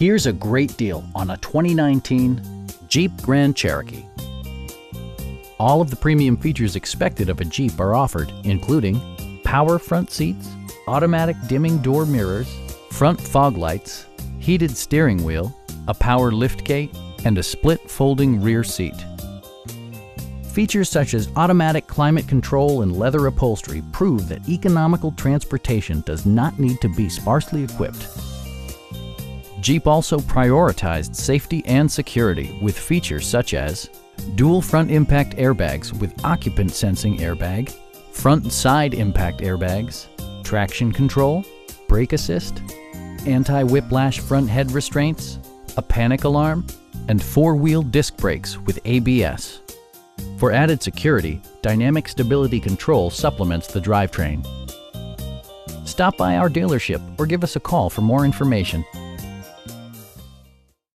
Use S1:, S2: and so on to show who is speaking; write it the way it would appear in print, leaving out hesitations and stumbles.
S1: Here's a great deal on a 2019 Jeep Grand Cherokee. All of the premium features expected of a Jeep are offered, including power front seats, automatic dimming door mirrors, front fog lights, heated steering wheel, a power liftgate, and a split folding rear seat. Features such as automatic climate control and leather upholstery prove that economical transportation does not need to be sparsely equipped. Jeep also prioritized safety and security with features such as dual front impact airbags with occupant sensing airbag, front and side impact airbags, traction control, brake assist, anti-whiplash front head restraints, a panic alarm, and four-wheel disc brakes with ABS. For added security, dynamic stability control supplements the drivetrain. Stop by our dealership or give us a call for more information.